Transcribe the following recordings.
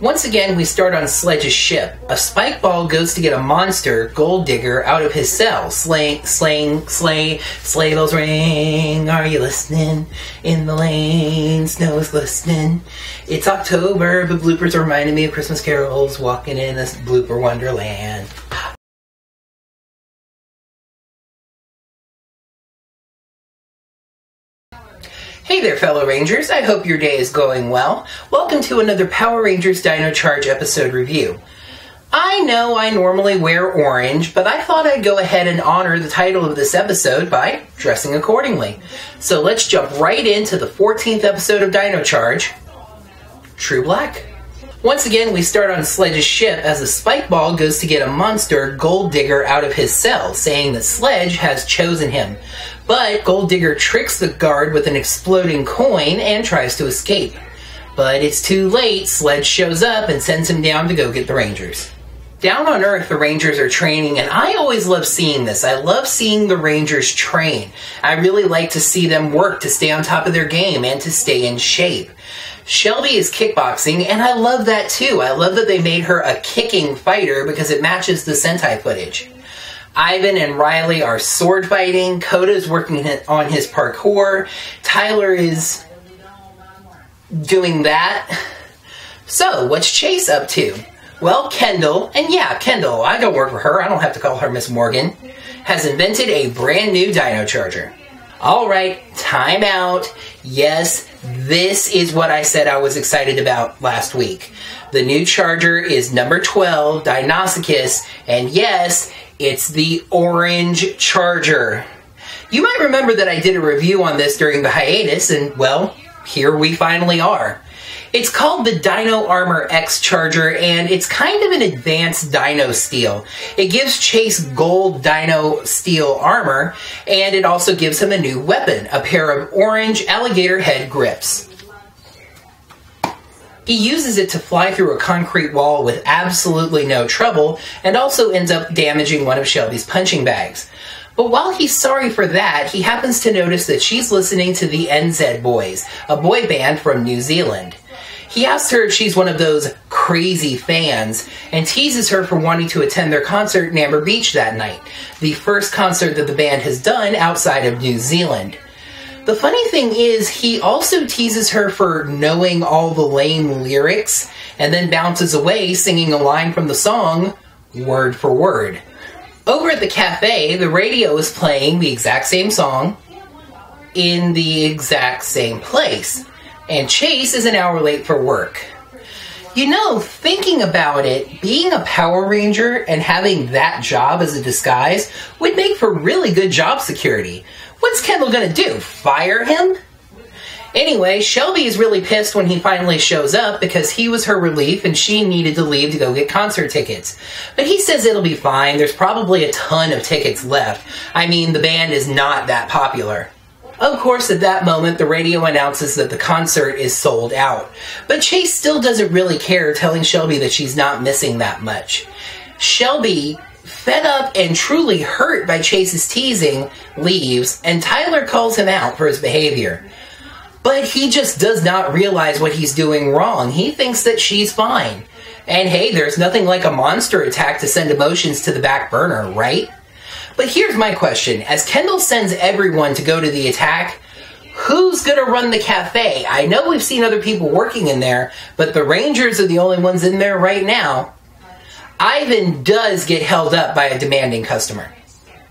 Once again, we start on Sledge's ship. A spike ball goes to get a monster, Gold Digger, out of his cell. Sleigh bells ring, are you listening? In the lane, snow is glistening. It's October, but bloopers are reminding me of Christmas carols, walking in a blooper wonderland. Hey there, fellow Rangers. I hope your day is going well. Welcome to another Power Rangers Dino Charge episode review. I know I normally wear orange, but I thought I'd go ahead and honor the title of this episode by dressing accordingly. So let's jump right into the 14th episode of Dino Charge, True Black. Once again, we start on Sledge's ship as a spike ball goes to get a monster, Gold Digger, out of his cell, saying that Sledge has chosen him. But Gold Digger tricks the guard with an exploding coin and tries to escape. But it's too late. Sledge shows up and sends him down to go get the Rangers. Down on Earth, the Rangers are training, and I always love seeing this. I love seeing the Rangers train. I really like to see them work to stay on top of their game and to stay in shape. Shelby is kickboxing, and I love that too. I love that they made her a kicking fighter because it matches the Sentai footage. Ivan and Riley are sword fighting. Koda's working on his parkour. Tyler is doing that. So, what's Chase up to? Well, Kendall, and yeah, Kendall, I don't work for her, I don't have to call her Miss Morgan, has invented a brand new Dino Charger. Alright, time out. Yes, this is what I said I was excited about last week. The new Charger is number 12, Dinosuchus, and yes, it's the Orange Charger. You might remember that I did a review on this during the hiatus, and well, here we finally are. It's called the Dino Armor X Charger, and it's kind of an advanced Dino Steel. It gives Chase gold Dino Steel armor, and it also gives him a new weapon, a pair of orange alligator head grips. He uses it to fly through a concrete wall with absolutely no trouble, and also ends up damaging one of Shelby's punching bags. But while he's sorry for that, he happens to notice that she's listening to the NZ Boys, a boy band from New Zealand. He asks her if she's one of those crazy fans, and teases her for wanting to attend their concert in Amber Beach that night, the first concert that the band has done outside of New Zealand. The funny thing is, he also teases her for knowing all the lame lyrics, and then bounces away singing a line from the song, word for word. Over at the cafe, the radio is playing the exact same song, in the exact same place. And Chase is an hour late for work. You know, thinking about it, being a Power Ranger and having that job as a disguise would make for really good job security. What's Kendall gonna do, fire him? Anyway, Shelby is really pissed when he finally shows up because he was her relief and she needed to leave to go get concert tickets. But he says it'll be fine, there's probably a ton of tickets left. I mean, the band is not that popular. Of course, at that moment, the radio announces that the concert is sold out. But Chase still doesn't really care, telling Shelby that she's not missing that much. Shelby, fed up and truly hurt by Chase's teasing, leaves, and Tyler calls him out for his behavior. But he just does not realize what he's doing wrong. He thinks that she's fine. And hey, there's nothing like a monster attack to send emotions to the back burner, right? But here's my question. As Kendall sends everyone to go to the attack, who's going to run the cafe? I know we've seen other people working in there, but the Rangers are the only ones in there right now. Ivan does get held up by a demanding customer.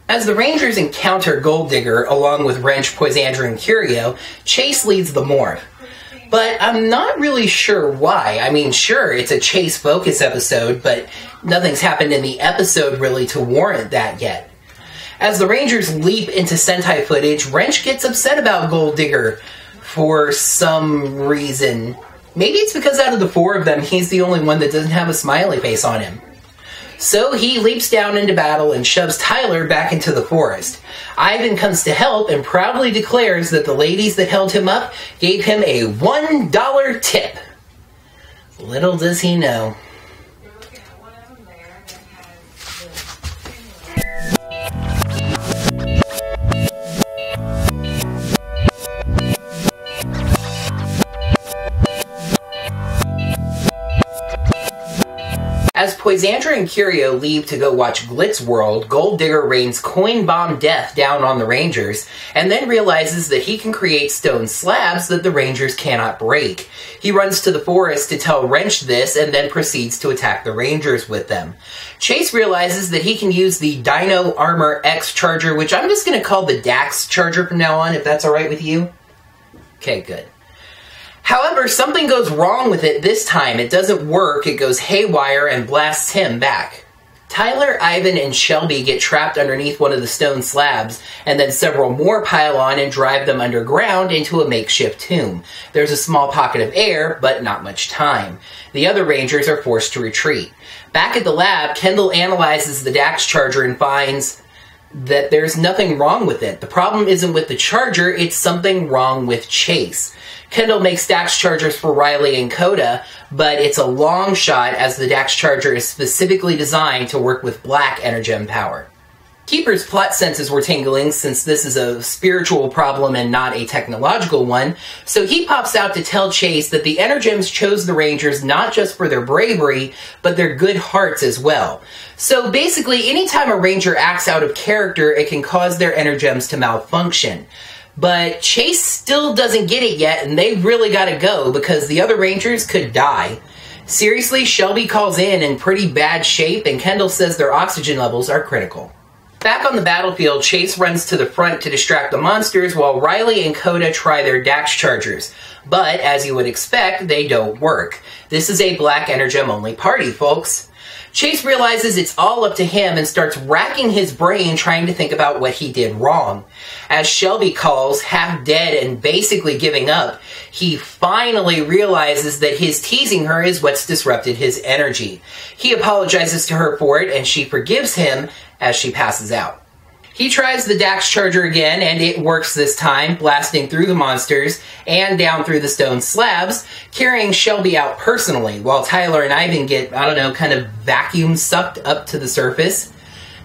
As the Rangers encounter Gold Digger along with Wrench, Poisandra, and Curio, Chase leads the morph. But I'm not really sure why. I mean, sure, it's a Chase focus episode, but nothing's happened in the episode really to warrant that yet. As the Rangers leap into Sentai footage, Wrench gets upset about Gold Digger for some reason. Maybe it's because out of the four of them, he's the only one that doesn't have a smiley face on him. So he leaps down into battle and shoves Tyler back into the forest. Ivan comes to help and proudly declares that the ladies that held him up gave him a $1 tip. Little does he know. As Poisandra and Curio leave to go watch Glitz World, Gold Digger rains coin bomb death down on the Rangers, and then realizes that he can create stone slabs that the Rangers cannot break. He runs to the forest to tell Wrench this, and then proceeds to attack the Rangers with them. Chase realizes that he can use the Dino Armor X Charger, which I'm just going to call the Dax Charger from now on, if that's alright with you. Okay, good. However, something goes wrong with it this time. It doesn't work, it goes haywire and blasts him back. Tyler, Ivan, and Shelby get trapped underneath one of the stone slabs, and then several more pile on and drive them underground into a makeshift tomb. There's a small pocket of air, but not much time. The other Rangers are forced to retreat. Back at the lab, Kendall analyzes the Dax Charger and finds that there's nothing wrong with it. The problem isn't with the charger, it's something wrong with Chase. Kendall makes Dax Chargers for Riley and Coda, but it's a long shot as the Dax Charger is specifically designed to work with black Energem power. Keeper's plot senses were tingling since this is a spiritual problem and not a technological one, so he pops out to tell Chase that the Energems chose the Rangers not just for their bravery, but their good hearts as well. So basically, anytime a Ranger acts out of character, it can cause their Energems to malfunction. But Chase still doesn't get it yet, and they really gotta go because the other Rangers could die. Seriously, Shelby calls in pretty bad shape, and Kendall says their oxygen levels are critical. Back on the battlefield, Chase runs to the front to distract the monsters while Riley and Coda try their Dax Chargers. But, as you would expect, they don't work. This is a black Energem only party, folks. Chase realizes it's all up to him and starts racking his brain trying to think about what he did wrong. As Shelby calls, half dead and basically giving up, he finally realizes that his teasing her is what's disrupted his energy. He apologizes to her for it and she forgives him as she passes out. He tries the Dax Charger again, and it works this time, blasting through the monsters and down through the stone slabs, carrying Shelby out personally, while Tyler and Ivan get, kind of vacuum sucked up to the surface.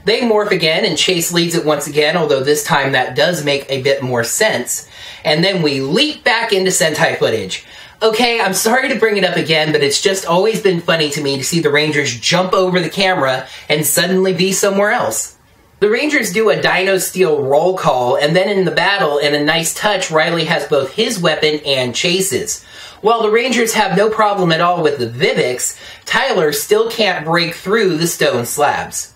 They morph again, and Chase leads it once again, although this time that does make a bit more sense. And then we leap back into Sentai footage. Okay, I'm sorry to bring it up again, but it's just always been funny to me to see the Rangers jump over the camera and suddenly be somewhere else. The Rangers do a Dino Steel roll call, and then in the battle, in a nice touch, Riley has both his weapon and Chase's. While the Rangers have no problem at all with the Vivix, Tyler still can't break through the stone slabs.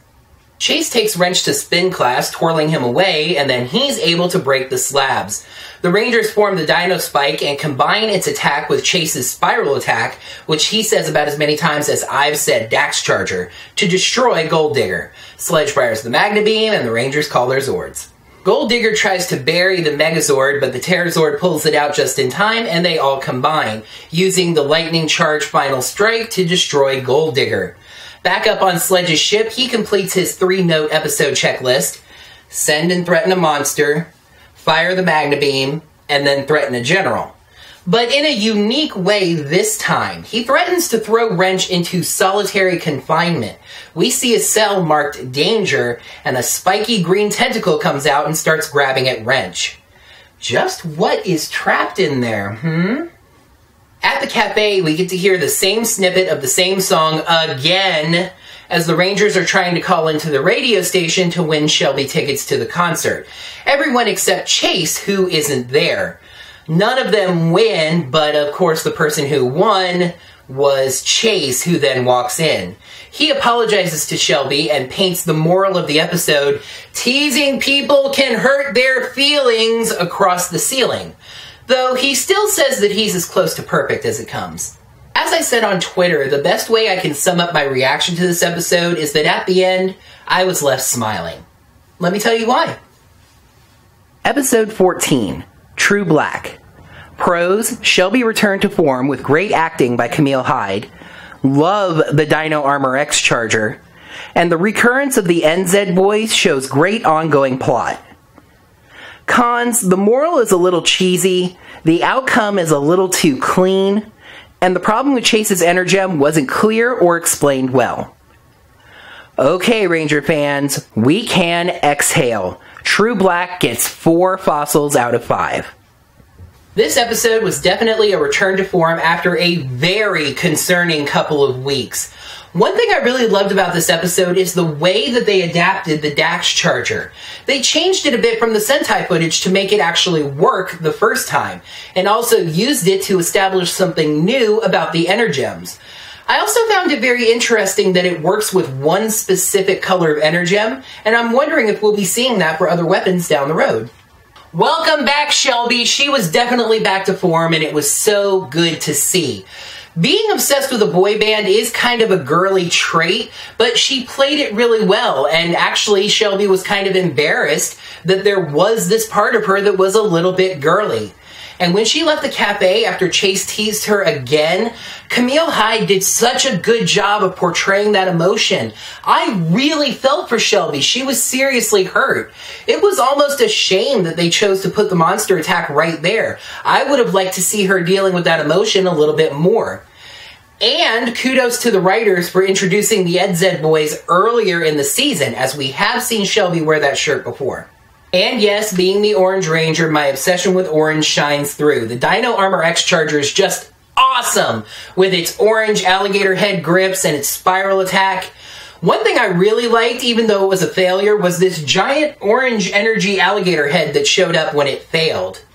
Chase takes Wrench to spin class, twirling him away, and then he's able to break the slabs. The Rangers form the Dino Spike and combine its attack with Chase's Spiral attack, which he says about as many times as I've said Dax Charger, to destroy Gold Digger. Sledge fires the Magna Beam, and the Rangers call their Zords. Gold Digger tries to bury the Megazord, but the Terrazord pulls it out just in time, and they all combine, using the Lightning Charge Final Strike to destroy Gold Digger. Back up on Sledge's ship, he completes his 3-note episode checklist: send and threaten a monster, fire the Magna Beam, and then threaten a general. But in a unique way this time, he threatens to throw Wrench into solitary confinement. We see a cell marked Danger, and a spiky green tentacle comes out and starts grabbing at Wrench. Just what is trapped in there, At the cafe, we get to hear the same snippet of the same song again, as the Rangers are trying to call into the radio station to win Shelby tickets to the concert. Everyone except Chase, who isn't there. None of them win, but of course the person who won was Chase, who then walks in. He apologizes to Shelby and paints the moral of the episode: teasing people can hurt their feelings, across the ceiling. Though he still says that he's as close to perfect as it comes. As I said on Twitter, the best way I can sum up my reaction to this episode is that at the end, I was left smiling. Let me tell you why. Episode 14, True Black. Pros: Shelby returned to form with great acting by Camille Hyde. Love the Dino Armor X Charger. And the recurrence of the NZ boys shows great ongoing plot. Cons: the moral is a little cheesy, the outcome is a little too clean, and the problem with Chase's Energem wasn't clear or explained well. Okay, Ranger fans, we can exhale. True Black gets 4 fossils out of 5. This episode was definitely a return to form after a very concerning couple of weeks. One thing I really loved about this episode is the way that they adapted the Dax charger. They changed it a bit from the Sentai footage to make it actually work the first time, and also used it to establish something new about the Energems. I also found it very interesting that it works with one specific color of Energem, and I'm wondering if we'll be seeing that for other weapons down the road. Welcome back, Shelby. She was definitely back to form, and it was so good to see. Being obsessed with a boy band is kind of a girly trait, but she played it really well, and actually Shelby was kind of embarrassed that there was this part of her that was a little bit girly. And when she left the cafe after Chase teased her again, Camille Hyde did such a good job of portraying that emotion. I really felt for Shelby. She was seriously hurt. It was almost a shame that they chose to put the monster attack right there. I would have liked to see her dealing with that emotion a little bit more. And kudos to the writers for introducing the EdZ boys earlier in the season, as we have seen Shelby wear that shirt before. And yes, being the Orange Ranger, my obsession with orange shines through. The Dino Armor X Charger is just awesome with its orange alligator head grips and its spiral attack. One thing I really liked, even though it was a failure, was this giant orange energy alligator head that showed up when it failed.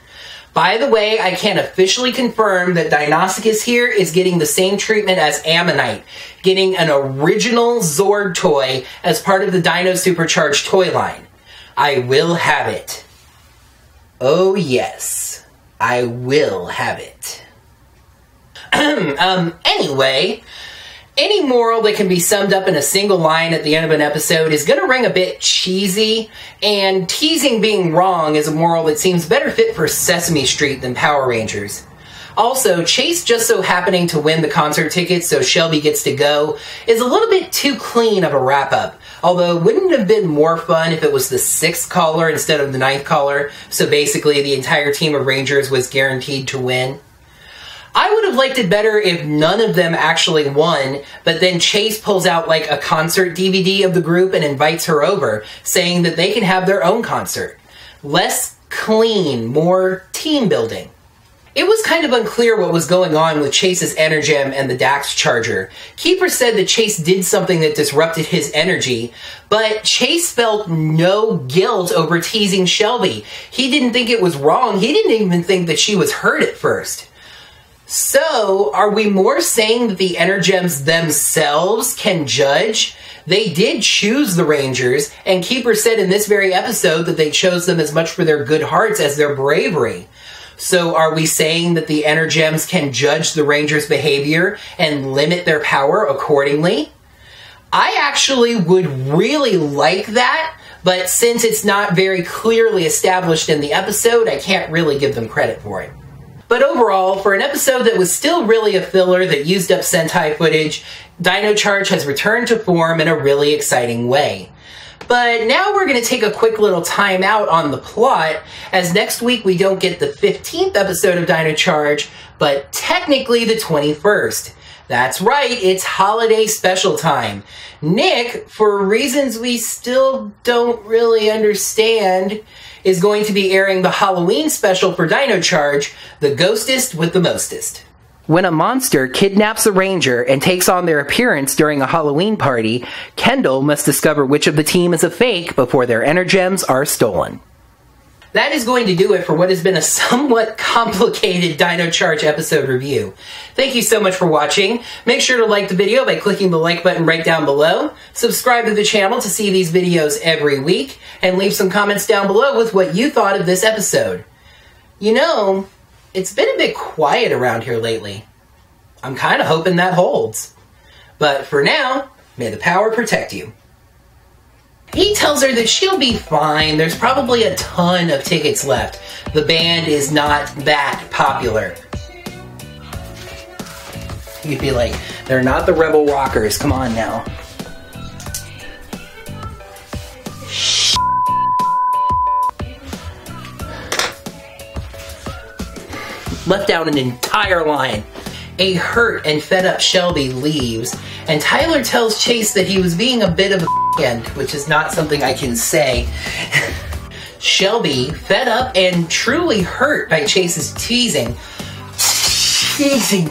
By the way, I can officially confirm that Dinosuchus here is getting the same treatment as Ammonite, getting an original Zord toy as part of the Dino Supercharged toy line. I will have it. Oh yes, I will have it. Anyway, any moral that can be summed up in a single line at the end of an episode is going to ring a bit cheesy, and teasing being wrong is a moral that seems better fit for Sesame Street than Power Rangers. Also, Chase just so happening to win the concert tickets so Shelby gets to go is a little bit too clean of a wrap-up. Although, wouldn't it have been more fun if it was the 6th caller instead of the 9th caller, so basically the entire team of Rangers was guaranteed to win? I would have liked it better if none of them actually won, but then Chase pulls out like a concert DVD of the group and invites her over, saying that they can have their own concert. Less clean, more team building. It was kind of unclear what was going on with Chase's Energem and the Dax charger. Keeper said that Chase did something that disrupted his energy, but Chase felt no guilt over teasing Shelby. He didn't think it was wrong. He didn't even think that she was hurt at first. So, are we more saying that the Energems themselves can judge? They did choose the Rangers, and Keeper said in this very episode that they chose them as much for their good hearts as their bravery. So are we saying that the Energems can judge the Rangers' behavior and limit their power accordingly? I actually would really like that, but since it's not very clearly established in the episode, I can't really give them credit for it. But overall, for an episode that was still really a filler that used up Sentai footage, Dino Charge has returned to form in a really exciting way. But now we're going to take a quick little time out on the plot, as next week we don't get the 15th episode of Dino Charge, but technically the 21st. That's right, it's holiday special time. Nick, for reasons we still don't really understand, is going to be airing the Halloween special for Dino Charge, The Ghostest with the Mostest. When a monster kidnaps a ranger and takes on their appearance during a Halloween party, Kendall must discover which of the team is a fake before their Energems are stolen. That is going to do it for what has been a somewhat complicated Dino Charge episode review. Thank you so much for watching. Make sure to like the video by clicking the like button right down below. Subscribe to the channel to see these videos every week, and leave some comments down below with what you thought of this episode. You know, it's been a bit quiet around here lately. I'm kind of hoping that holds. But for now, may the power protect you. He tells her that she'll be fine. There's probably a ton of tickets left. The band is not that popular. You'd be like, they're not the Rebel Rockers. Come on now. Left out an entire line. A hurt and fed up Shelby leaves, and Tyler tells Chase that he was being a bit of a end, which is not something I can say. Shelby, fed up and truly hurt by Chase's teasing. Teasing.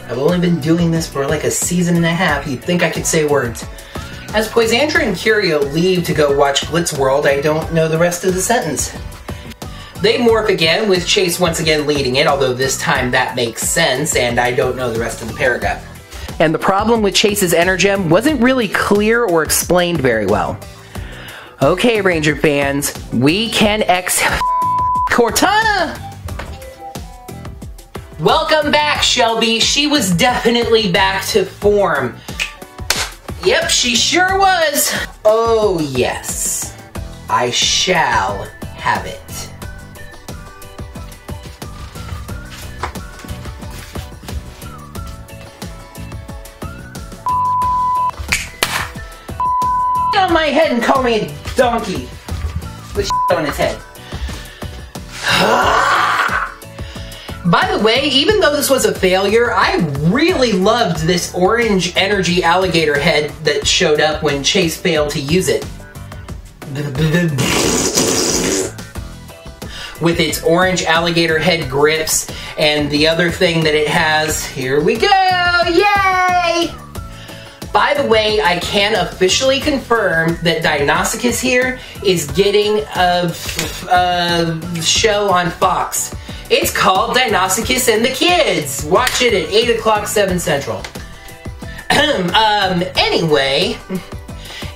I've only been doing this for like a season and a half. You'd think I could say words. As Poisandra and Curio leave to go watch Glitz World, I don't know the rest of the sentence. They morph again, with Chase once again leading it, although this time that makes sense, and I don't know the rest of the paragraph. And the problem with Chase's Energem wasn't really clear or explained very well. Okay, Ranger fans, we can Cortana! Welcome back, Shelby. She was definitely back to form. Yep, she sure was. Oh, yes. I shall have it. On my head and call me a donkey with on his head. By the way, even though this was a failure, I really loved this orange energy alligator head that showed up when Chase failed to use it. With its orange alligator head grips and the other thing that it has. Here we go! Yay! By the way, I can officially confirm that Dinosaurus here is getting a show on Fox. It's called Dinosaurus and the Kids. Watch it at 8 o'clock, 7 Central. Anyway,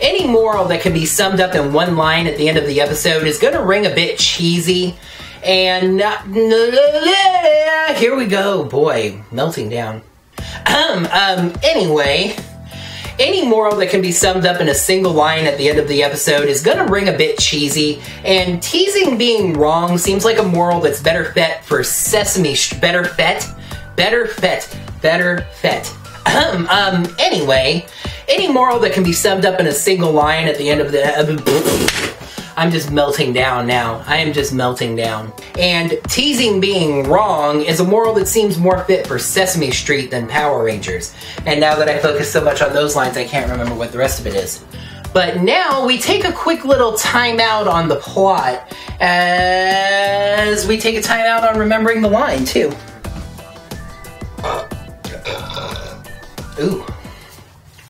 any moral that can be summed up in one line at the end of the episode is going to ring a bit cheesy. And here we go. Boy, melting down. Anyway, any moral that can be summed up in a single line at the end of the episode is gonna ring a bit cheesy, and teasing being wrong seems like a moral that's better fit for Sesame better fet. Anyway, any moral that can be summed up in a single line at the end of the I'm just melting down now. I am just melting down. And teasing being wrong is a moral that seems more fit for Sesame Street than Power Rangers. And now that I focus so much on those lines, I can't remember what the rest of it is. But now we take a quick little time out on the plot as we take a time out on remembering the line too. Ooh.